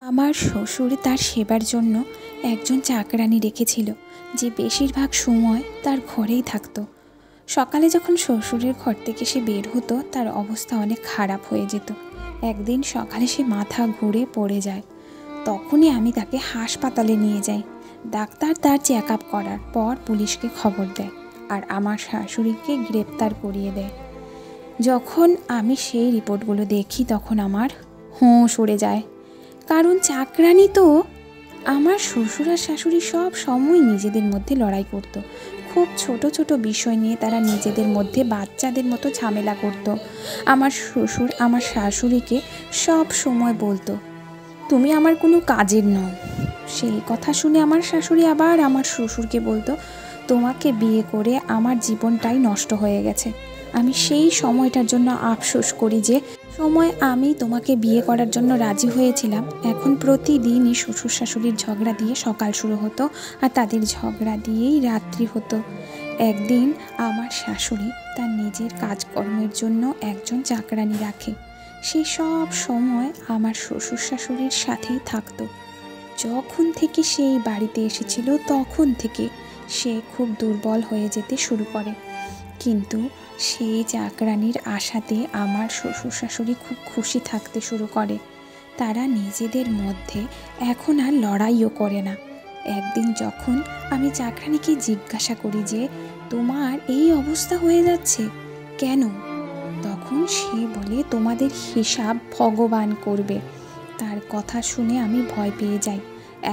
আমার শ্বশুর তার সেবার জন্য একজন চাকরানি রেখেছিল, যে বেশিরভাগ সময় তার ঘরেই থাকতো। সকালে যখন শ্বশুরের ঘর থেকে সে বের হতো, তার অবস্থা অনেক খারাপ হয়ে যেত। একদিন সকালে সে মাথা ঘুরে পড়ে যায়। তখনই আমি তাকে হাসপাতালে নিয়ে যাই। ডাক্তার তার চেক আপ করার পর পুলিশকে খবর দেয়, আর আমার শাশুড়িকে গ্রেপ্তার করিয়ে দেয়। যখন আমি সেই রিপোর্টগুলো দেখি, তখন আমার হুঁশ উড়ে যায়। কারণ চাকরানি তো। আমার শ্বশুর আর শাশুড়ি সব সময় নিজেদের মধ্যে লড়াই করত। খুব ছোট ছোট বিষয় নিয়ে তারা নিজেদের মধ্যে বাচ্চাদের মতো ঝামেলা করত। আমার শ্বশুর আমার শাশুড়িকে সব সময় বলতো, তুমি আমার কোনো কাজের নও। সেই কথা শুনে আমার শাশুড়ি আবার আমার শ্বশুরকে বলতো, তোমাকে বিয়ে করে আমার জীবনটাই নষ্ট হয়ে গেছে। আমি সেই সময়টার জন্য আফসোস করি, যে সময় আমি তোমাকে বিয়ে করার জন্য রাজি হয়েছিলাম। এখন প্রতিদিনই শ্বশুর শাশুড়ির ঝগড়া দিয়ে সকাল শুরু হতো, আর তাদের ঝগড়া দিয়েই রাত্রি হতো। একদিন আমার শাশুড়ি তার নিজের কাজকর্মের জন্য একজন চাকরানি রাখে। সে সব সময় আমার শ্বশুর শাশুড়ির সাথেই থাকতো। যখন থেকে সেই বাড়িতে এসেছিল, তখন থেকে সে খুব দুর্বল হয়ে যেতে শুরু করে। কিন্তু সেই চাকরানির আশাতে আমার শ্বশুর শাশুড়ি খুব খুশি থাকতে শুরু করে। তারা নিজেদের মধ্যে এখন আর লড়াইও করে না। একদিন যখন আমি চাকরানিকে জিজ্ঞাসা করি যে, তোমার এই অবস্থা হয়ে যাচ্ছে কেন? তখন সে বলে, তোমাদের হিসাব ভগবান করবে। তার কথা শুনে আমি ভয় পেয়ে যাই।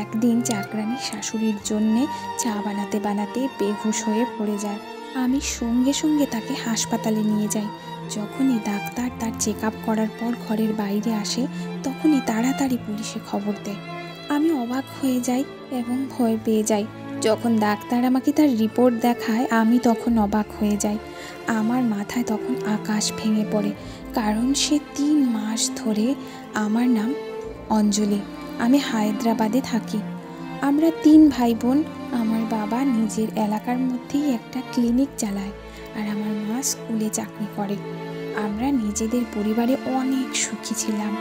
একদিন চাকরানি শাশুড়ির জন্যে চা বানাতে বানাতে বেহুশ হয়ে পড়ে যায়। আমি সঙ্গে সঙ্গে তাকে হাসপাতালে নিয়ে যাই। যখনই ডাক্তার তার চেক আপ করার পর ঘরের বাইরে আসে, তখনই তাড়াতাড়ি পুলিশে খবর দেয়। আমি অবাক হয়ে যাই এবং ভয় পেয়ে যাই। যখন ডাক্তার আমাকে তার রিপোর্ট দেখায়, আমি তখন অবাক হয়ে যাই। আমার মাথায় তখন আকাশ ভেঙে পড়ে। কারণ সে 3 মাস ধরে, আমার নাম অঞ্জলি, আমি হায়দ্রাবাদে থাকি। আমরা 3 ভাই বোন। আমার বাবা নিজের এলাকার মধ্যেই একটা ক্লিনিক চালায়, আর আমার মা স্কুলে চাকরি করে। আমরা নিজেদের পরিবারে অনেক সুখী ছিলাম।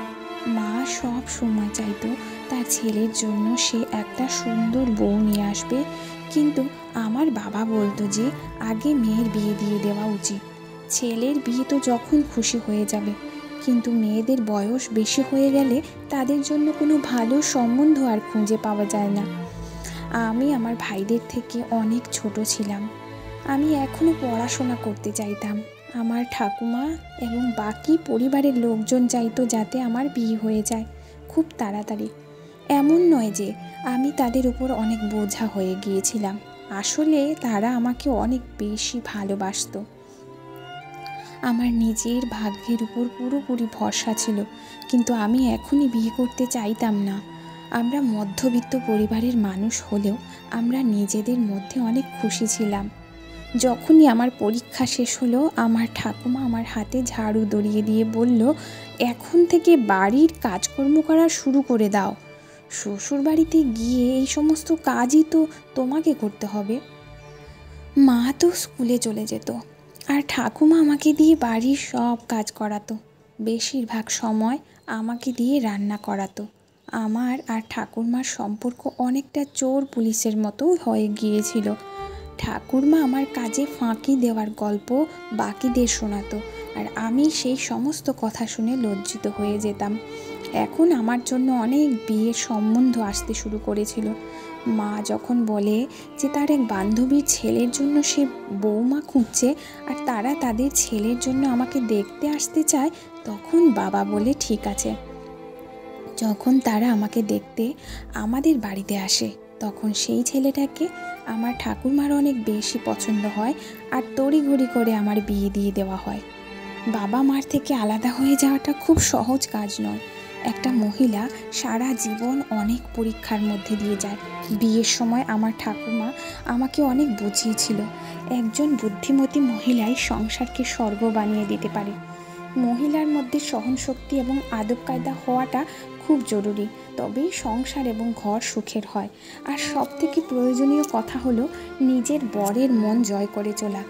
মা সব সময় চাইতো তার ছেলের জন্য সে একটা সুন্দর বউ নিয়ে আসবে, কিন্তু আমার বাবা বলতো যে আগে মেয়ের বিয়ে দিয়ে দেওয়া উচিত। ছেলের বিয়ে তো যখন খুশি হয়ে যাবে, কিন্তু মেয়েদের বয়স বেশি হয়ে গেলে তাদের জন্য কোনো ভালো সম্বন্ধ আর খুঁজে পাওয়া যায় না। আমি আমার ভাইদের থেকে অনেক ছোট ছিলাম। আমি এখনও পড়াশোনা করতে চাইতাম। আমার ঠাকুমা এবং বাকি পরিবারের লোকজন চাইতো যাতে আমার বিয়ে হয়ে যায় খুব তাড়াতাড়ি। এমন নয় যে আমি তাদের উপর অনেক বোঝা হয়ে গিয়েছিলাম। আসলে তারা আমাকে অনেক বেশি ভালোবাসতো। আমার নিজের ভাগ্যের উপর পুরোপুরি ভরসা ছিল, কিন্তু আমি এখনই বিয়ে করতে চাইতাম না। আমরা মধ্যবিত্ত পরিবারের মানুষ হলেও আমরা নিজেদের মধ্যে অনেক খুশি ছিলাম। যখনই আমার পরীক্ষা শেষ হলো, আমার ঠাকুমা আমার হাতে ঝাড়ু ধরিয়ে দিয়ে বলল, এখন থেকে বাড়ির কাজকর্ম করা শুরু করে দাও। শ্বশুর বাড়িতে গিয়ে এই সমস্ত কাজই তো তোমাকে করতে হবে। মা তো স্কুলে চলে যেত, আর ঠাকুমা আমাকে দিয়ে বাড়ির সব কাজ করাতো। বেশিরভাগ সময় আমাকে দিয়ে রান্না করাতো। আমার আর ঠাকুরমার সম্পর্ক অনেকটা চোর পুলিশের মতো হয়ে গিয়েছিল। ঠাকুরমা আমার কাজে ফাঁকি দেওয়ার গল্প বাকিদের শোনাতো, আর আমি সেই সমস্ত কথা শুনে লজ্জিত হয়ে যেতাম। এখন আমার জন্য অনেক বিয়ের সম্বন্ধ আসতে শুরু করেছিল। মা যখন বলে যে তার এক বান্ধবীর ছেলের জন্য সে বৌমা খুঁজছে, আর তারা তাদের ছেলের জন্য আমাকে দেখতে আসতে চায়, তখন বাবা বলে, ঠিক আছে। যখন তারা আমাকে দেখতে আমাদের বাড়িতে আসে, তখন সেই ছেলেটাকে আমার ঠাকুরমার অনেক বেশি পছন্দ হয়, আর তড়িঘড়ি করে আমার বিয়ে দিয়ে দেওয়া হয়। বাবা মার থেকে আলাদা হয়ে যাওয়াটা খুব সহজ কাজ নয়। একটা মহিলা সারা জীবন অনেক পরীক্ষার মধ্যে দিয়ে যায়। বিয়ের সময় আমার ঠাকুমা আমাকে অনেক বুঝিয়েছিল, একজন বুদ্ধিমতী মহিলাই সংসারকে স্বর্গ বানিয়ে দিতে পারে। মহিলার মধ্যে সহনশক্তি এবং আদব কায়দা হওয়াটা খুব জরুরি, তবেই সংসার এবং ঘর সুখের হয়। আর সবথেকে প্রয়োজনীয় কথা হলো নিজের বরের মন জয় করে চলা।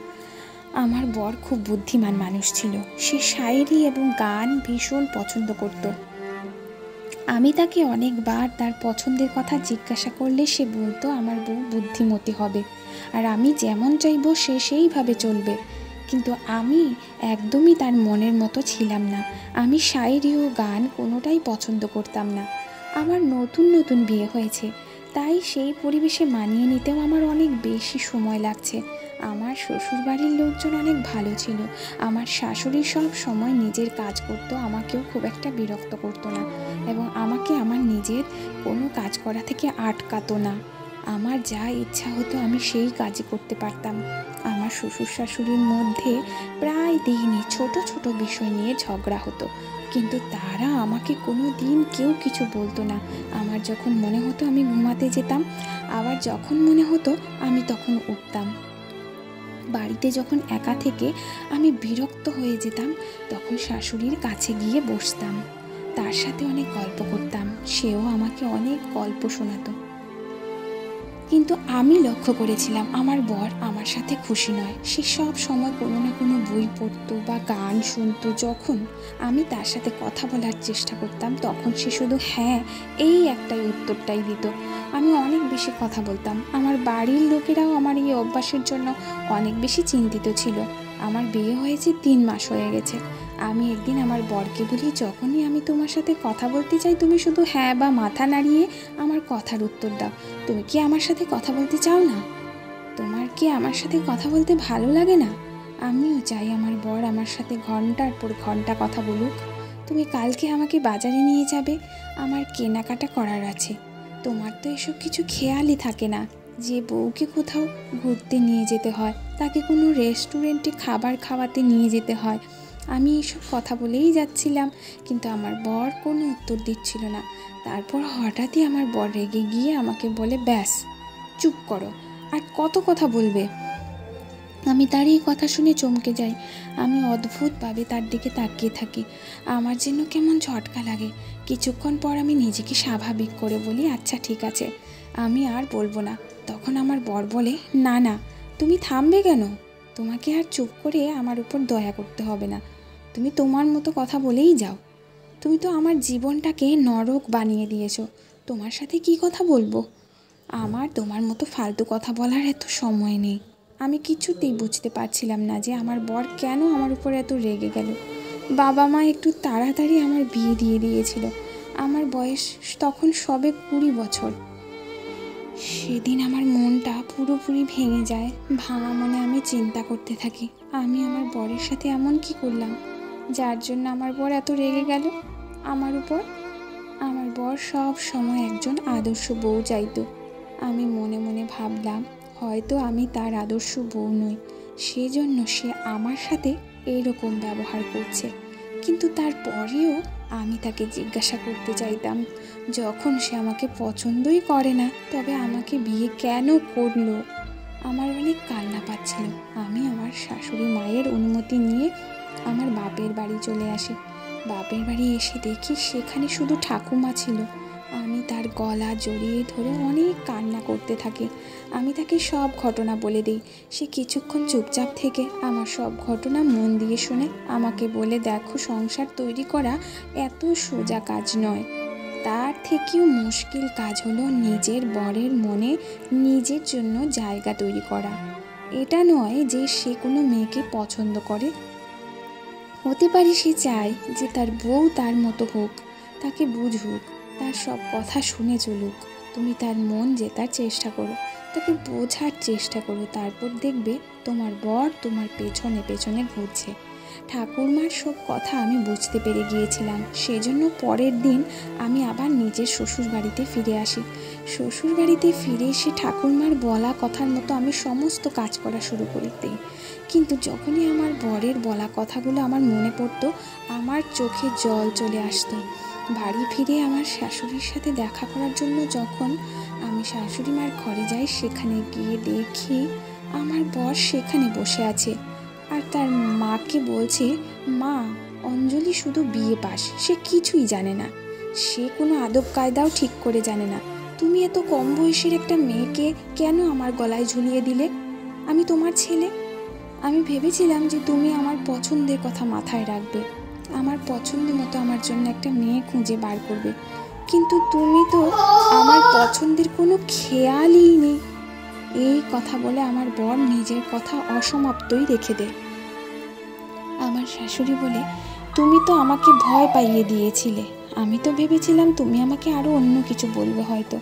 আমার বর খুব বুদ্ধিমান মানুষ ছিল। সে শায়েরি এবং গান ভীষণ পছন্দ করত। আমি তাকে অনেকবার তার পছন্দের কথা জিজ্ঞাসা করলে সে বলতো আমার বউ বুদ্ধিমতী হবে, আর আমি যেমন চাইবো সে সেইভাবে চলবে। কিন্তু আমি একদমই তার মনের মতো ছিলাম না। আমি শায়েরি ও গান কোনোটাই পছন্দ করতাম না। আমার নতুন নতুন বিয়ে হয়েছে, তাই সেই পরিবেশে মানিয়ে নিতেও আমার অনেক বেশি সময় লাগছে। আমার শ্বশুরবাড়ির লোকজন অনেক ভালো ছিল। আমার শাশুড়ি সব সময় নিজের কাজ করতো, আমাকেও খুব একটা বিরক্ত করতো না, এবং আমাকে আমার নিজের কোনো কাজ করা থেকে আটকাতো না। আমার যা ইচ্ছা হতো আমি সেই কাজই করতে পারতাম। আমার শ্বশুর শাশুড়ির মধ্যে প্রায় দিনই ছোট ছোট বিষয় নিয়ে ঝগড়া হতো, কিন্তু তারা আমাকে কোনো দিন কেউ কিছু বলতো না। আমার যখন মনে হতো আমি ঘুমাতে যেতাম, আবার যখন মনে হতো আমি তখন উঠতাম। বাড়িতে যখন একা থেকে আমি বিরক্ত হয়ে যেতাম, তখন শাশুড়ির কাছে গিয়ে বসতাম, তার সাথে অনেক গল্প করতাম, সেও আমাকে অনেক গল্প শোনাতো। কিন্তু আমি লক্ষ্য করেছিলাম আমার বর আমার সাথে খুশি নয়। সে সব সময় কোনো না কোনো বই পড়তো বা গান শুনতো। যখন আমি তার সাথে কথা বলার চেষ্টা করতাম, তখন সে শুধু হ্যাঁ এই একটাই উত্তরটাই দিত। আমি অনেক বেশি কথা বলতাম। আমার বাড়ির লোকেরাও আমার এই অভ্যাসের জন্য অনেক বেশি চিন্তিত ছিল। আমার বিয়ে হয়েছে 3 মাস হয়ে গেছে। আমি একদিন আমার বরকে বলি, যখনই আমি তোমার সাথে কথা বলতে চাই তুমি শুধু হ্যাঁ বা মাথা নাড়িয়ে আমার কথার উত্তর দাও। তুমি কি আমার সাথে কথা বলতে চাও না? তোমার কি আমার সাথে কথা বলতে ভালো লাগে না? আমিও চাই আমার বর আমার সাথে ঘন্টার পর ঘন্টা কথা বলুক। তুমি কালকে আমাকে বাজারে নিয়ে যাবে, আমার কেনাকাটা করার আছে। তোমার তো এসব কিছু খেয়ালই থাকে না। যে বউকে কোথাও ঘুরতে নিয়ে যেতে হয়, তাকে কোনো রেস্টুরেন্টে খাবার খাওয়াতে নিয়ে যেতে হয়। আমি এসব কথা বলেই যাচ্ছিলাম, কিন্তু আমার বর কোনো উত্তর দিচ্ছিল না। তারপর হঠাৎই আমার বর রেগে গিয়ে আমাকে বলে, ব্যাস চুপ করো, আর কত কথা বলবে? আমি তার এই কথা শুনে চমকে যাই। আমি অদ্ভুতভাবে তার দিকে তাকিয়ে থাকি। আমার যেন কেমন ঝটকা লাগে। কিছুক্ষণ পর আমি নিজেকে স্বাভাবিক করে বলি, আচ্ছা ঠিক আছে, আমি আর বলবো না। তখন আমার বর বলে, না না, তুমি থামবে কেন? তোমাকে আর চুপ করে আমার উপর দয়া করতে হবে না। তুমি তোমার মতো কথা বলেই যাও। তুমি তো আমার জীবনটাকে নরক বানিয়ে দিয়েছো। তোমার সাথে কি কথা বলবো? আমার তোমার মতো ফালতু কথা বলার এত সময় নেই। আমি কিছুতেই বুঝতে পারছিলাম না যে আমার বর কেন আমার উপর এত রেগে গেল। বাবা মা একটু তাড়াতাড়ি আমার বিয়ে দিয়ে দিয়েছিল। আমার বয়স তখন সবে 20 বছর। সেদিন আমার মনটা পুরোপুরি ভেঙে যায়। ভাঙা মনে আমি চিন্তা করতে থাকি, আমি আমার বরের সাথে এমন কি করলাম যার জন্য আমার বর এত রেগে গেল আমার উপর। আমার বর সব সময় একজন আদর্শ বউ চাইতো। আমি মনে মনে ভাবলাম, হয়তো আমি তার আদর্শ বউ নই, সেজন্য সে আমার সাথে এইরকম ব্যবহার করছে। কিন্তু তারপরেও আমি তাকে জিজ্ঞাসা করতে চাইতাম, যখন সে আমাকে পছন্দই করে না, তবে আমাকে বিয়ে কেন করলো? আমার অনেক কান্না পাচ্ছিল। আমি আমার শাশুড়ি মায়ের অনুমতি নিয়ে আমার বাপের বাড়ি চলে আসি। বাপের বাড়ি এসে দেখি সেখানে শুধু ঠাকুমা ছিল। আমি তার গলা জড়িয়ে ধরে অনেক কান্না করতে থাকি। আমি তাকে সব ঘটনা বলে দিই। সে কিছুক্ষণ চুপচাপ থেকে আমার সব ঘটনা মন দিয়ে শুনে আমাকে বলে, দেখো, সংসার তৈরি করা এত সোজা কাজ নয়। তার থেকেও মুশকিল কাজ হলো নিজের বরের মনে নিজের জন্য জায়গা তৈরি করা। এটা নয় যে সে কোনো মেয়েকে পছন্দ করে, হতে পারে সে চায় যে তার বউ তার মতো হোক, তাকে বুঝুক, তার সব কথা শুনে চলুক। তুমি তার মন জেতার চেষ্টা করো, তাকে বোঝার চেষ্টা করো, তারপর দেখবে তোমার বর তোমার পেছনে পেছনে ঘুরছে। ঠাকুরমার সব কথা আমি বুঝতে পেরে গিয়েছিলাম। সেজন্য পরের দিন আমি আবার নিজের শ্বশুর বাড়িতে ফিরে আসি। শ্বশুর বাড়িতে ফিরে এসে ঠাকুরমার বলা কথার মতো আমি সমস্ত কাজ করা শুরু করে দিই। কিন্তু যখনই আমার বরের বলা কথাগুলো আমার মনে পড়তো, আমার চোখে জল চলে আসতো। বাড়ি ফিরে আমার শাশুড়ির সাথে দেখা করার জন্য যখন আমি শাশুড়ি মার ঘরে যাই, সেখানে গিয়ে দেখি আমার বর সেখানে বসে আছে আর তার মাকে বলছে, মা, অঞ্জলি শুধু বিয়ে পাস, সে কিছুই জানে না, সে কোনো আদব কায়দাও ঠিক করে জানে না। তুমি এত কম বয়সের একটা মেয়েকে কেন আমার গলায় ঝুলিয়ে দিলে? আমি তোমার ছেলে। আমি ভেবেছিলাম যে তুমি আমার পছন্দের কথা মাথায় রাখবে, আমার পছন্দ মতো আমার জন্য একটা মেয়ে খুঁজে বার করবে, কিন্তু তুমি তো আমার পছন্দের কোনো খেয়ালই নেই। এই কথা বলে আমার বর নিজের কথা অসমাপ্তই রেখে দেয়। আমার শাশুড়ি বলে, তুমি তো আমাকে ভয় পাইয়ে দিয়েছিলে, আমি তো ভেবেছিলাম তুমি আমাকে আরও অন্য কিছু বলবে হয়তো।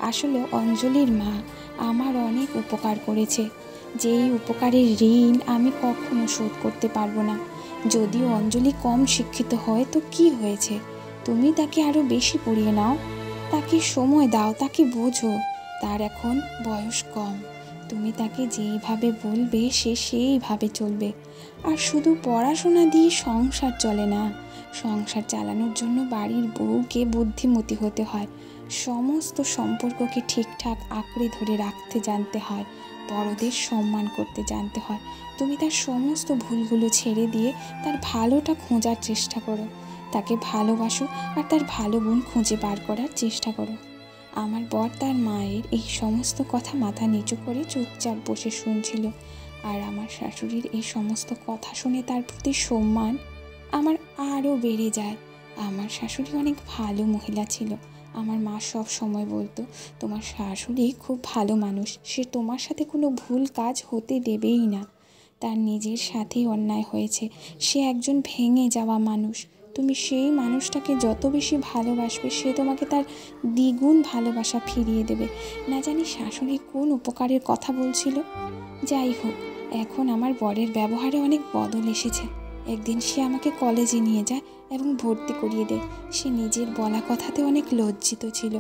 আসলে অঞ্জলির মা আমার অনেক উপকার করেছে, যেই উপকারের ঋণ আমি কখনো শোধ করতে পারবো না। যদিও অঞ্জলি কম শিক্ষিত হয় তো কি হয়েছে, তুমি তাকে আরও বেশি পড়িয়ে নাও, তাকে সময় দাও, তাকে বোঝো। তার এখন বয়স কম, তুমি তাকে যেইভাবে বলবে সে সেইভাবে চলবে। আর শুধু পড়াশোনা দিয়ে সংসার চলে না, সংসার চালানোর জন্য বাড়ির বউকে বুদ্ধিমতী হতে হয়, সমস্ত সম্পর্ককে ঠিকঠাক আঁকড়ে ধরে রাখতে জানতে হয়, বড়দের সম্মান করতে জানতে হয়। তুমি তার সমস্ত ভুলগুলো ছেড়ে দিয়ে তার ভালোটা খোঁজার চেষ্টা করো, তাকে ভালোবাসো আর তার ভালো গুণ খুঁজে বার করার চেষ্টা করো। আমার বর তার মায়ের এই সমস্ত কথা মাথা নিচু করে চুপচাপ বসে শুনছিল। আর আমার শাশুড়ির এই সমস্ত কথা শুনে তার প্রতি সম্মান আমার আরও বেড়ে যায়। আমার শাশুড়ি অনেক ভালো মহিলা ছিল। আমার মা সব সময় বলতো, তোমার শাশুড়ি খুব ভালো মানুষ, সে তোমার সাথে কোনো ভুল কাজ হতে দেবেই না। তার নিজের সাথেই অন্যায় হয়েছে, সে একজন ভেঙে যাওয়া মানুষ। তুমি সেই মানুষটাকে যত বেশি ভালোবাসবে সে তোমাকে তার দ্বিগুণ ভালোবাসা ফিরিয়ে দেবে। না জানি শাশুড়ি কোন উপকারের কথা বলছিল। যাই হোক, এখন আমার বরের ব্যবহারে অনেক বদল এসেছে। একদিন সে আমাকে কলেজে নিয়ে যায় এবং ভর্তি করিয়ে দেয়। সে নিজের বলা কথাতে অনেক লজ্জিত ছিল।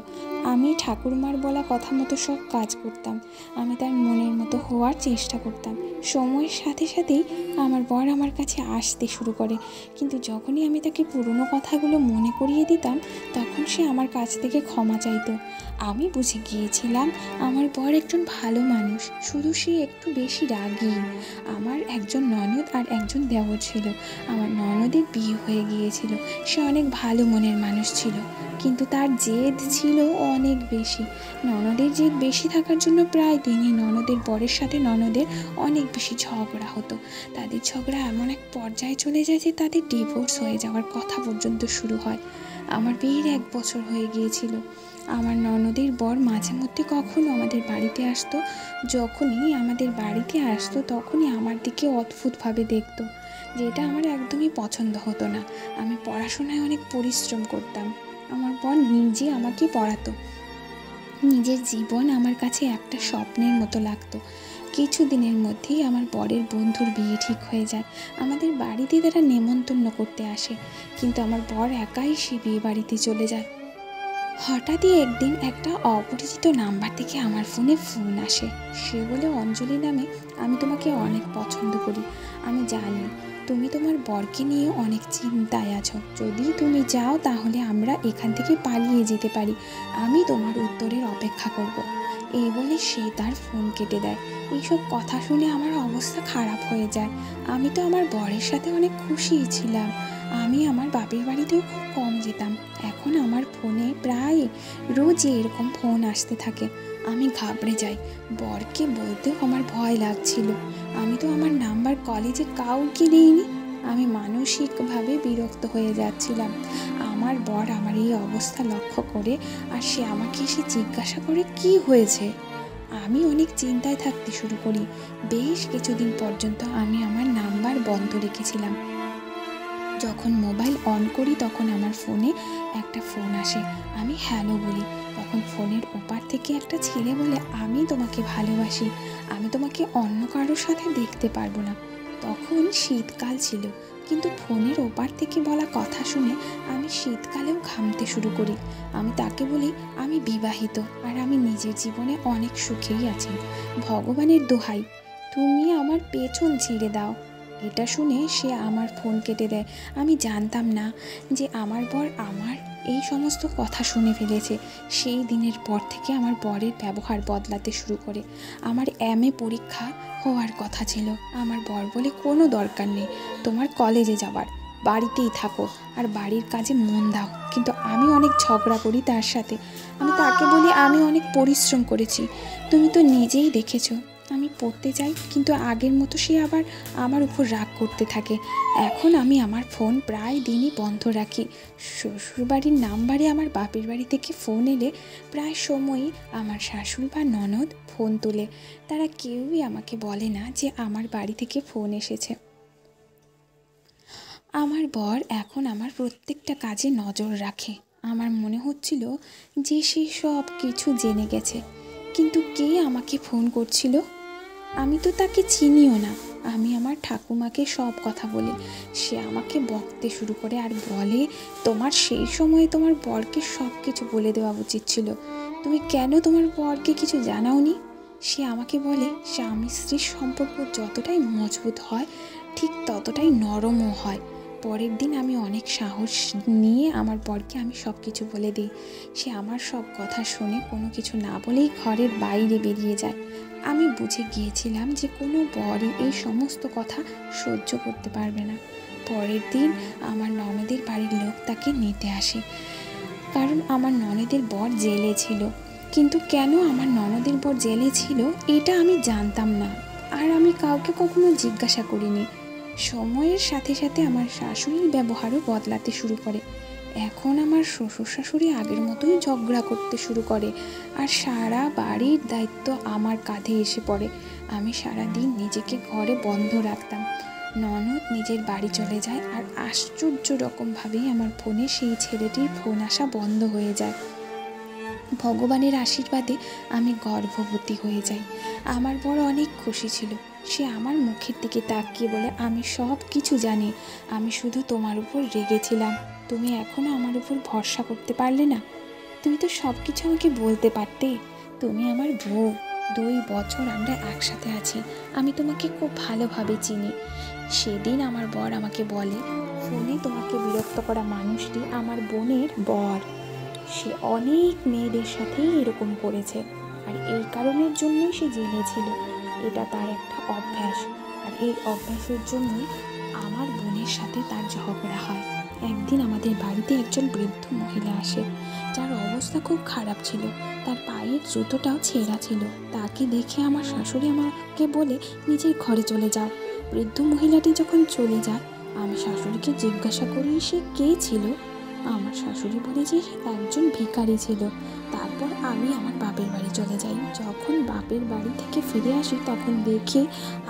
আমি ঠাকুরমার বলা কথা মতো সব কাজ করতাম, আমি তার মনের মতো হওয়ার চেষ্টা করতাম। সময়ের সাথে সাথেই আমার বর আমার কাছে আসতে শুরু করে, কিন্তু যখনই আমি তাকে পুরনো কথাগুলো মনে করিয়ে দিতাম তখন সে আমার কাছ থেকে ক্ষমা চাইতো। আমি বুঝে গিয়েছিলাম আমার বর একজন ভালো মানুষ, শুধু সে একটু বেশি রাগী। আমার একজন ননদ আর একজন দেওর ছিল। আমার ননদের বিয়ে হয়ে গিয়েছিল, সে অনেক ভালো মনের মানুষ ছিল, কিন্তু তার জেদ ছিল অনেক বেশি। ননদের জেদ বেশি থাকার জন্য প্রায় দিনই ননদের বরের সাথে ননদের অনেক বেশি ঝগড়া হতো। তাদের ঝগড়া এমন এক পর্যায়ে চলে যায় যে তাদের ডিভোর্স হয়ে যাওয়ার কথা পর্যন্ত শুরু হয়। আমার বিয়ের 1 বছর হয়ে গিয়েছিল। আমার ননদের বর মাঝে মধ্যে কখনো আমাদের বাড়িতে আসতো। যখনই আমাদের বাড়িতে আসতো তখনই আমার দিকে অদ্ভুতভাবে দেখতো, যেটা আমার একদমই পছন্দ হতো না। আমি পড়াশোনায় অনেক পরিশ্রম করতাম, আমার বর নিজে আমাকে পড়াতো। নিজের জীবন আমার কাছে একটা স্বপ্নের মতো লাগতো। কিছু দিনের মধ্যেই আমার বরের বন্ধুর বিয়ে ঠিক হয়ে যায়। আমাদের বাড়িতে তারা নেমন্তন্ন করতে আসে, কিন্তু আমার বর একাই সে বিয়ে বাড়িতে চলে যায়। হঠাৎই একদিন একটা অপরিচিত নাম্বার থেকে আমার ফোনে ফোন আসে। সে বলে, অঞ্জলি নামে, আমি তোমাকে অনেক পছন্দ করি। আমি জানি তুমি তোমার বরকে নিয়ে অনেক চিন্তায় আছো। যদি তুমি যাও তাহলে আমরা এখান থেকে পালিয়ে যেতে পারি। আমি তোমার উত্তরের অপেক্ষা করব। এই বলে সে তার ফোন কেটে দেয়। এইসব কথা শুনে আমার অবস্থা খারাপ হয়ে যায়। আমি তো আমার বরের সাথে অনেক খুশিই ছিলাম। আমি আমার বাপের বাড়িতেও খুব কম যেতাম। এখন আমার ফোনে প্রায় রোজই এরকম ফোন আসতে থাকে। আমি ঘাবড়ে যাই, বরকে বলতেও আমার ভয় লাগছিল। আমি তো আমার নাম্বার কলেজে কাউকে দিইনি। আমি মানসিকভাবে বিরক্ত হয়ে যাচ্ছিলাম। আমার বর আমার এই অবস্থা লক্ষ্য করে আর সে আমাকে এসে জিজ্ঞাসা করে কি হয়েছে। আমি অনেক চিন্তায় থাকতে শুরু করি। বেশ কিছুদিন পর্যন্ত আমি আমার নাম্বার বন্ধ রেখেছিলাম। যখন মোবাইল অন করি তখন আমার ফোনে একটা ফোন আসে। আমি হ্যালো বলি, তখন ফোনের ওপার থেকে একটা ছেলে বলে, আমি তোমাকে ভালোবাসি, আমি তোমাকে অন্য কারোর সাথে দেখতে পারবো না। তখন শীতকাল ছিল, কিন্তু ফোনের ওপার থেকে বলা কথা শুনে আমি শীতকালেও ঘামতে শুরু করি। আমি তাকে বলি, আমি বিবাহিত আর আমি নিজের জীবনে অনেক সুখেই আছি, ভগবানের দোহাই তুমি আমার পেছন ছেড়ে দাও। এটা শুনে সে আমার ফোন কেটে দেয়। আমি জানতাম না যে আমার বর আমার এই সমস্ত কথা শুনে ফেলেছে। সেই দিনের পর থেকে আমার বরের ব্যবহার বদলাতে শুরু করে। আমার MA পরীক্ষা হওয়ার কথা ছিল। আমার বর বলে, কোনো দরকার নেই তোমার কলেজে যাওয়ার, বাড়িতেই থাকো আর বাড়ির কাজে মন দাও। কিন্তু আমি অনেক ঝগড়া করি তার সাথে। আমি তাকে বলি, আমি অনেক পরিশ্রম করেছি, তুমি তো নিজেই দেখেছো আমি পড়তে যাই, কিন্তু আগের মতো সে আবার আমার উপর রাগ করতে থাকে। এখন আমি আমার ফোন প্রায় দিনই বন্ধ রাখি। শ্বশুরবাড়ির নাম্বারে আমার বাপের বাড়ি থেকে ফোন এলে প্রায় সময়ই আমার শাশুড়ি বা ননদ ফোন তোলে। তারা কেউই আমাকে বলে না যে আমার বাড়ি থেকে ফোন এসেছে। আমার বর এখন আমার প্রত্যেকটা কাজে নজর রাখে। আমার মনে হচ্ছিল যে সে সব কিছু জেনে গেছে, কিন্তু কে আমাকে ফোন করছিল? আমি তো তাকে চিনিও না। আমি আমার ঠাকুমাকে সব কথা বলি। সে আমাকে বকতে শুরু করে আর বলে, তোমার সেই সময়ে তোমার বরকে সব কিছু বলে দেওয়া উচিত ছিল। তুমি কেন তোমার বরকে কিছু জানাওনি? সে আমাকে বলে, স্বামী স্ত্রীর সম্পর্ক যতটাই মজবুত হয় ঠিক ততটাই নরমও হয়। পরের দিন আমি অনেক সাহস নিয়ে আমার বরকে আমি সব কিছু বলে দিই। সে আমার সব কথা শুনে কোনো কিছু না বলেই ঘরের বাইরে বেরিয়ে যায়। আমি বুঝে গিয়েছিলাম যে কোনো বরই এই সমস্ত কথা সহ্য করতে পারবে না। পরের দিন আমার ননদের বাড়ির লোক তাকে নিতে আসে, কারণ আমার ননদের বর জেলে ছিল। কিন্তু কেন আমার ননদের বর জেলে ছিল এটা আমি জানতাম না, আর আমি কাউকে কখনো জিজ্ঞাসা করিনি। সময়ের সাথে সাথে আমার শাশুড়ির ব্যবহারও বদলাতে শুরু করে। এখন আমার শ্বশুর শাশুড়ি আগের মতোই ঝগড়া করতে শুরু করে, আর সারা বাড়ির দায়িত্ব আমার কাঁধে এসে পড়ে। আমি সারাদিন নিজেকে ঘরে বন্ধ রাখতাম। ননদ নিজের বাড়ি চলে যায়, আর আশ্চর্য রকমভাবেই আমার ফোনে সেই ছেলেটির ফোন আসা বন্ধ হয়ে যায়। ভগবানের আশীর্বাদে আমি গর্ভবতী হয়ে যাই। আমার বড় অনেক খুশি ছিল। সে আমার মুখের দিকে তাকিয়ে বলে, আমি সব কিছু জানি, আমি শুধু তোমার উপর রেগেছিলাম। তুমি এখনও আমার উপর ভরসা করতে পারলে না? তুমি তো সব কিছু আমাকে বলতে পারতে। তুমি আমার বউ। 2 বছর আমরা একসাথে আছি। আমি তোমাকে খুব ভালোভাবে চিনি। সেদিন আমার বর আমাকে বলে, ফোনে তোমাকে বিরক্ত করা মানুষটি আমার বোনের বর। সে অনেক মেয়েদের সাথেই এরকম করেছে, আর এই কারণের জন্যই সে জেলে ছিল। এটা তার একটা অভ্যাস, আর এই অভ্যাসের জন্যই আমার বোনের সাথে তার ঝগড়া হয়। একদিন আমাদের বাড়িতে একজন বৃদ্ধ মহিলা আসে, যার অবস্থা খুব খারাপ ছিল। তার পায়ের জুতোটাও ছেঁড়া ছিল। তাকে দেখে আমার শাশুড়ি আমাকে বলে, নিজের ঘরে চলে যাও। বৃদ্ধ মহিলাটি যখন চলে যায়, আমি শাশুড়িকে জিজ্ঞাসা করি সে কে ছিল। আমার শাশুড়ি বলে যে একজন ভিখারি ছিল। তারপর আমি আমার বাপের বাড়ি চলে যাই। যখন বাপের বাড়ি থেকে ফিরে আসি তখন দেখি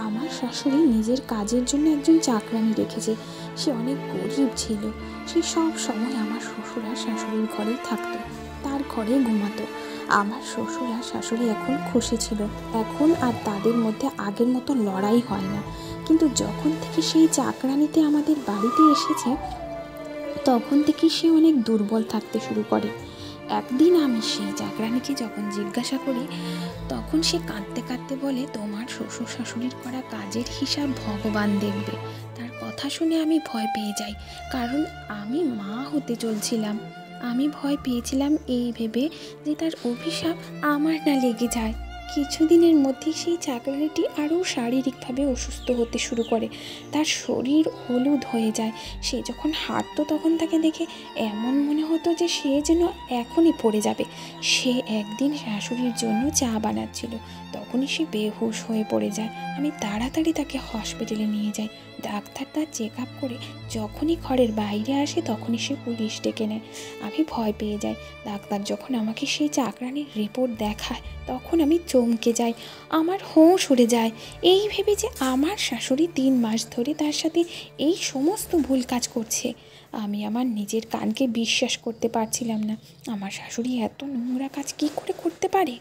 আমার শাশুড়ি নিজের কাজের জন্য একজন চাকরানি রেখেছে। সে অনেক গরিব ছিল। সে সব সময় আমার শ্বশুর আর শাশুড়ির ঘরেই থাকতো, তার ঘরে ঘুমাতো। আমার শ্বশুর আর শাশুড়ি এখন খুশি ছিল। এখন আর তাদের মধ্যে আগের মতো লড়াই হয় না। কিন্তু যখন থেকে সেই চাকরানিতে আমাদের বাড়িতে এসেছে, তখন থেকে সে অনেক দুর্বল থাকতে শুরু করে। একদিন আমি সেই চাকরানিকে যখন জিজ্ঞাসা করি, তখন সে কাঁদতে কাঁদতে বলে, তোমার শ্বশুর শাশুড়ির করা কাজের হিসাব ভগবান দেখবে। তার কথা শুনে আমি ভয় পেয়ে যাই, কারণ আমি মা হতে চলছিলাম। আমি ভয় পেয়েছিলাম এই ভেবে যে তার অভিশাপ আমার না লেগে যায়। কিছুদিনের মধ্যেই সেই চাকরানিটি আরও শারীরিকভাবে অসুস্থ হতে শুরু করে। তার শরীর হলুদ হয়ে যায়। সে যখন হাঁটতো তখন তাকে দেখে এমন মনে হতো যে সে যেন এখনই পড়ে যাবে। সে একদিন শাশুড়ির জন্য চা বানাচ্ছিল, তখনই সে বেহুশ হয়ে পড়ে যায়। আমি তাড়াতাড়ি তাকে হসপিটালে নিয়ে যাই। ডাক্তার তার চেক আপ করে যখনই ঘরের বাইরে আসে তখনই সে পুলিশ ডেকে নেয়। আমি ভয় পেয়ে যাই। ডাক্তার যখন আমাকে সেই চাকরানির রিপোর্ট দেখায় তখন আমি চমকে যাই। আমার হোঁশ উড়ে যায় এই ভেবে যে আমার শাশুড়ি 3 মাস ধরে তার সাথে এই সমস্ত ভুল কাজ করছে। আমি আমার নিজের কানকে বিশ্বাস করতে পারছিলাম না। আমার শাশুড়ি এত নোংরা কাজ কী করে করতে পারে?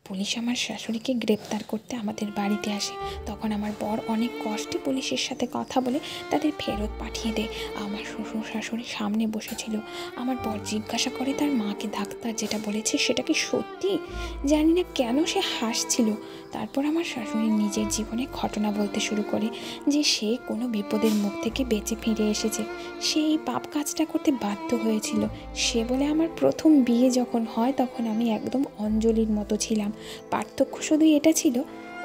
পুলিশ আমার শাশুড়িকে গ্রেপ্তার করতে আমাদের বাড়িতে আসে। তখন আমার বর অনেক কষ্টে পুলিশের সাথে কথা বলে তাদের ফেরত পাঠিয়ে দেয়। আমার শ্বশুর শাশুড়ি সামনে বসেছিল। আমার বর জিজ্ঞাসা করে তার মাকে ডাক্তার যেটা বলেছে সেটা কি সত্যি। জানি না কেন সে হাসছিল। তারপর আমার শাশুড়ি নিজের জীবনে ঘটনা বলতে শুরু করে যে সে কোনো বিপদের মুখ থেকে বেঁচে ফিরে এসেছে। সে এই পাপ কাজটা করতে বাধ্য হয়েছিল। সে বলে, আমার প্রথম বিয়ে যখন হয় তখন আমি একদম অঞ্জলির মতো ছিলাম। পার্থক্য শুধু এটা ছিল,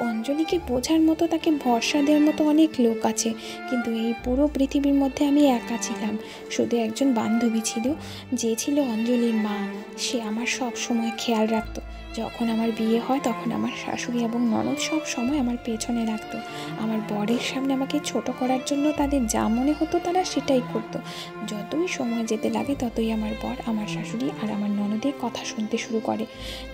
অঞ্জলিকে বোঝার মতো, তাকে ভরসা দেওয়ার মতো অনেক লোক আছে, কিন্তু এই পুরো পৃথিবীর মধ্যে আমি একা ছিলাম। শুধু একজন বান্ধবী ছিল, যে ছিল অঞ্জলির মা। সে আমার সব সময় খেয়াল রাখতো। যখন আমার বিয়ে হয় তখন আমার শাশুড়ি এবং ননদ সব সময় আমার পেছনে রাখতো। আমার বরের সামনে আমাকে ছোট করার জন্য তাদের যা মনে হতো তারা সেটাই করতো। যতই সময় যেতে লাগে ততই আমার বর, আমার শাশুড়ি আর আমার ননদের কথা শুনতে শুরু করে।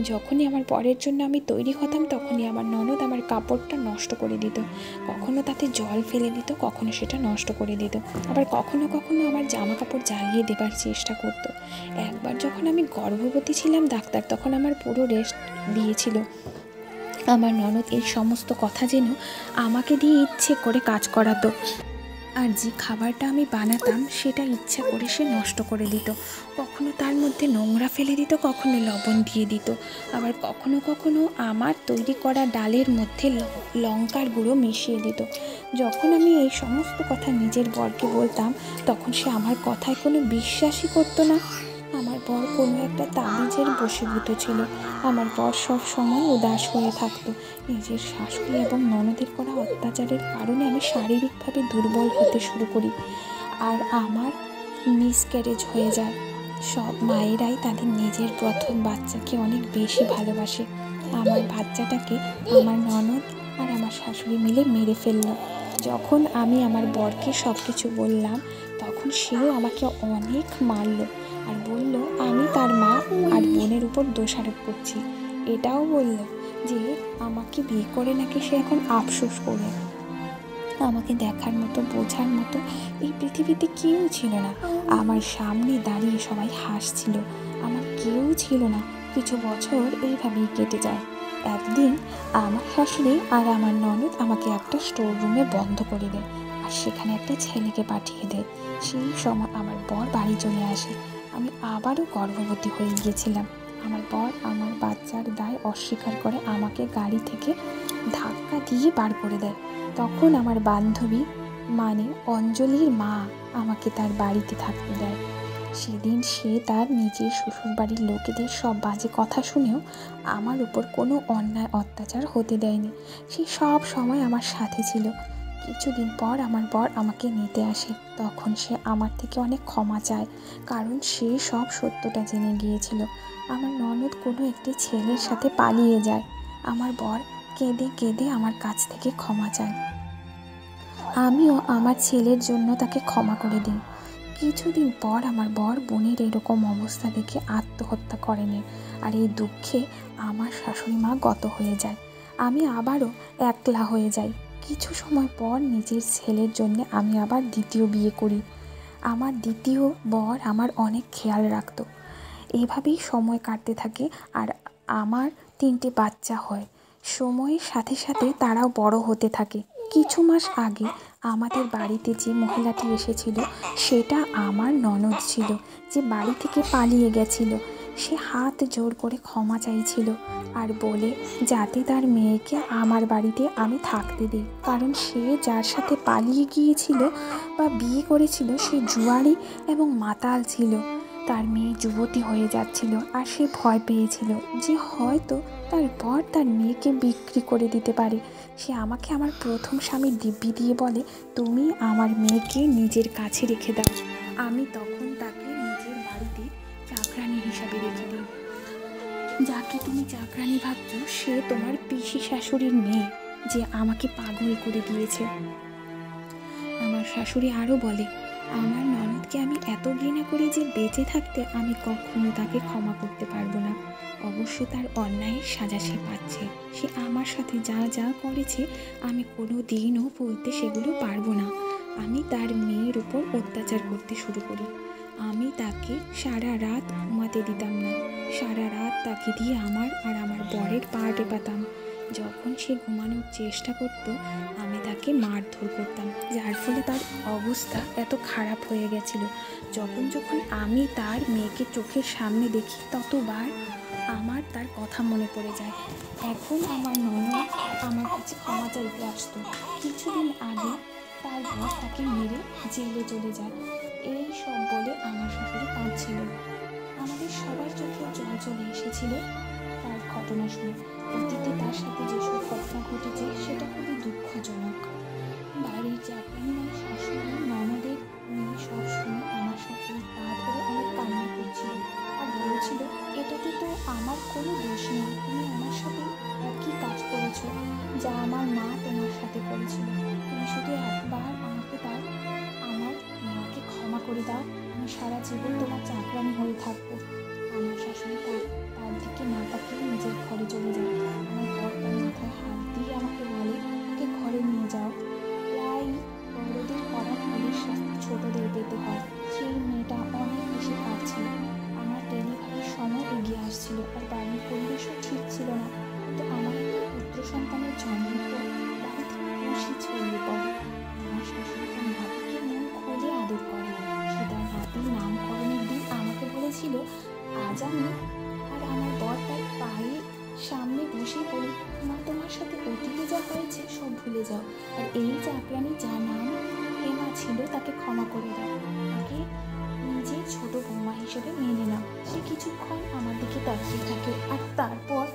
যখনই আমার বরের জন্য আমি তৈরি হতাম তখনই আমার ননদ আমার কাপড়টা নষ্ট করে দিত। কখনো তাতে জল ফেলে দিত, কখনো সেটা নষ্ট করে দিত, আবার কখনো কখনো আমার জামা কাপড় জ্বালিয়ে দেবার চেষ্টা করতো। একবার যখন আমি গর্ভবতী ছিলাম, ডাক্তার তখন আমার পুরো রেস্ট দিয়েছিল। আমার ননদ এই সমস্ত কথা যেন আমাকে দিয়ে ইচ্ছে করে কাজ করাতো, আর যে খাবারটা আমি বানাতাম সেটা ইচ্ছা করে সে নষ্ট করে দিত। কখনো তার মধ্যে নোংরা ফেলে দিত, কখনো লবণ দিয়ে দিত, আবার কখনো কখনো আমার তৈরি করা ডালের মধ্যে লঙ্কার গুঁড়ো মিশিয়ে দিত। যখন আমি এই সমস্ত কথা নিজের বরকে বলতাম তখন সে আমার কথায় কোনো বিশ্বাসই করতো না। আমার বর কোনো একটা তাবিজের বশীভূত ছিল। আমার বর সব সময় উদাস হয়ে থাকতো। নিজের শাশুড়ি এবং ননদের করা অত্যাচারের কারণে আমি শারীরিকভাবে দুর্বল হতে শুরু করি, আর আমার মিসক্যারেজ হয়ে যায়। সব মায়েরাই তাদের নিজের প্রথম বাচ্চাকে অনেক বেশি ভালোবাসে। আমার বাচ্চাটাকে আমার ননদ আর আমার শাশুড়ি মিলে মেরে ফেলল। যখন আমি আমার বরকে সব কিছু বললাম তখন সেও আমাকে অনেক মারল আর বলল আমি তার মা আর বোনের উপর দোষারোপ করছি। এটাও বলল যে আমাকে বিয়ে করে নাকি সে এখন আফসোস করে। আমাকে দেখার মতো, বোঝার মতো এই পৃথিবীতে কেউ ছিল না। আমার সামনে দাঁড়িয়ে সবাই হাসছিল, আমার কেউ ছিল না। কিছু বছর এইভাবেই কেটে যায়। একদিন আমার শাশুড়ি আর আমার ননদ আমাকে একটা স্টোর রুমে বন্ধ করে দেয় আর সেখানে একটা ছেলেকে পাঠিয়ে দেয়। সেই সময় আমার বর বাড়ি চলে আসে। আমি আবারও গর্ভবতী হয়ে গিয়েছিলাম। আমার বর আমার বাচ্চার দায় অস্বীকার করে আমাকে গাড়ি থেকে ধাক্কা দিয়ে বার করে দেয়। তখন আমার বান্ধবী মানে অঞ্জলির মা আমাকে তার বাড়িতে থাকতে দেয়। সেদিন সে তার নিজের শ্বশুরবাড়ির লোকেদের সব বাজে কথা শুনেও আমার উপর কোনো অন্যায় অত্যাচার হতে দেয়নি। সে সব সময় আমার সাথে ছিল। কিছুদিন পর আমার বর আমাকে নিতে আসে। তখন সে আমার থেকে অনেক ক্ষমা চায়, কারণ সে সব সত্যটা জেনে গিয়েছিল। আমার ননদ কোনো একটি ছেলের সাথে পালিয়ে যায়। আমার বর কেঁদে কেঁদে আমার কাছ থেকে ক্ষমা চায়। আমিও আমার ছেলের জন্য তাকে ক্ষমা করে দিই। কিছুদিন পর আমার বর বোনের এরকম অবস্থা দেখে আত্মহত্যা করেনি, আর এই দুঃখে আমার শাশুড়ি মা গত হয়ে যায়। আমি আবারও একলা হয়ে যাই। কিছু সময় পর নিজের ছেলের জন্য আমি আবার দ্বিতীয় বিয়ে করি। আমার দ্বিতীয় বর আমার অনেক খেয়াল রাখতো। এভাবেই সময় কাটতে থাকে আর আমার 3টে বাচ্চা হয়। সময়ের সাথে সাথে তারাও বড় হতে থাকে। কিছু মাস আগে আমাদের বাড়িতে যে মহিলাটি এসেছিল সেটা আমার ননদ ছিল, যে বাড়ি থেকে পালিয়ে গেছিল। সে হাত জোর করে ক্ষমা চাইছিল আর বলে যাতে তার মেয়েকে আমার বাড়িতে আমি থাকতে দিই, কারণ সে যার সাথে পালিয়ে গিয়েছিল বা বিয়ে করেছিল সে জুয়ারি এবং মাতাল ছিল। তার মেয়ে যুবতী হয়ে যাচ্ছিল আর সে ভয় পেয়েছিল যে হয়তো তার বর তার মেয়েকে বিক্রি করে দিতে পারে। সে আমাকে আমার প্রথম স্বামীর দিব্যি দিয়ে বলে তুমি আমার মেয়েকে নিজের কাছে রেখে দাও। আমি তখন তাকে নিজের বাড়িতে চাকরানি হিসাবে রেখে দিই। যাকে তুমি চাকরানি ভাবছো সে তোমার পিসি শাশুড়ির মেয়ে, যে আমাকে পাগল করে দিয়েছে। আমার শাশুড়ি আরও বলে আমার ননদকে আমি এত ঘৃণা করি যে বেঁচে থাকতে আমি কখনো তাকে ক্ষমা করতে পারবো না। অবশ্য তার অন্যায়ের সাজা সে পাচ্ছে। সে আমার সাথে যা যা করেছে আমি কোনো দিনও বলতে সেগুলো পারবো না। আমি তার মেয়ের উপর অত্যাচার করতে শুরু করি। আমি তাকে সারা রাত ঘুমাতে দিতাম না। সারা রাত তাকে দিয়ে আমার আর আমার বরের পা টেপাতাম। যখন সে ঘুমানোর চেষ্টা করতো আমি তাকে মারধর করতাম, যার ফলে তার অবস্থা এত খারাপ হয়ে গেছিল। যখন যখন আমি তার মেয়েকে চোখের সামনে দেখি ততবার আমার তার কথা মনে পড়ে যায়। এখন আমার ননদ আমার কাছে ক্ষমা চাইতে আসতো। কিছুদিন আগে তার বর তাকে মেরে জেলে চলে যায়। এই সব বলে আমার শাশুড়ি কাঁদছিল। আমাদের সবার চোখে জল চলে এসেছিল। তার ঘটনা শুনে। অতীতে তার সাথে যেসব ঘটনা ঘটেছে সেটা খুবই দুঃখজনক। বাড়ির চাকরানি মানে শাশুড়ি ননদের মেয়ে সব শুনে আমার শাশুড়ি পা ধরে অনেক কান্না করছিল আর বলেছিল, এটাতে তো আমার কোনো দোষ নেই, তুমি আমার সাথে একই কাজ করেছো যা আমার মা তোমার সাথে করেছিল। তুমি শুধু একবার আমাকে দাও, আমার মাকে ক্ষমা করে দাও, আমি সারা জীবন তোমার চাকরানি হয়ে থাকবো। আমার শাশুড়ি তার দিকে না তাকিয়ে নিজের ঘরে চলে যায়। আমার বর তার মাথায় হাত দিয়ে আমাকে বলে, ওকে ঘরে নিয়ে যাও। প্রায় বড়দের করা ভুলের শাস্তি ছোটদের পেতে হয়। সেই মেয়েটা অনেক বেশি কাঁদছিল। আমার ডেলিভারির সময় এগিয়ে আসছিল আর বাড়ির পরিবেশও ঠিক ছিল না। কিন্তু আমার পুত্র সন্তানের জন্মের পর বাড়ি থেকে খুশি ছড়িয়ে পড়ে। আমার শাশুড়ি তার নাতিকে মন খুলে আদর করে। সে তার নাতির নামকরণের দিন আমাকে বলেছিল, আজ আমি আর আমার বর তার পায়ের সামনে বসে বলি, মা তোমার সাথে অতীতে যা হয়েছে সব ভুলে যাও, আর এই চাকরানি যার নাম হেমা ছিল তাকে ক্ষমা করে দাও, তাকে নিজের ছোট বৌমা হিসেবে মেনে নাও। সে কিছুক্ষণ আমার দিকে তাকিয়ে থাকে আর তারপর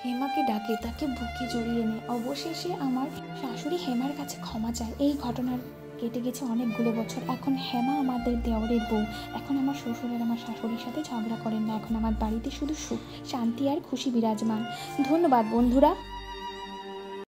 হেমাকে ডাকে, তাকে বুকে জড়িয়ে নেয়। অবশেষে আমার শাশুড়ি হেমার কাছে ক্ষমা চায়। এই ঘটনার কেটে গেছে অনেকগুলো বছর। এখন হেমা আমাদের দেওরের বউ। এখন আমার শ্বশুর আর আমার শাশুড়ির সাথে ঝগড়া করেন না। এখন আমার বাড়িতে শুধু সুখ, শান্তি আর খুশি বিরাজমান। ধন্যবাদ বন্ধুরা।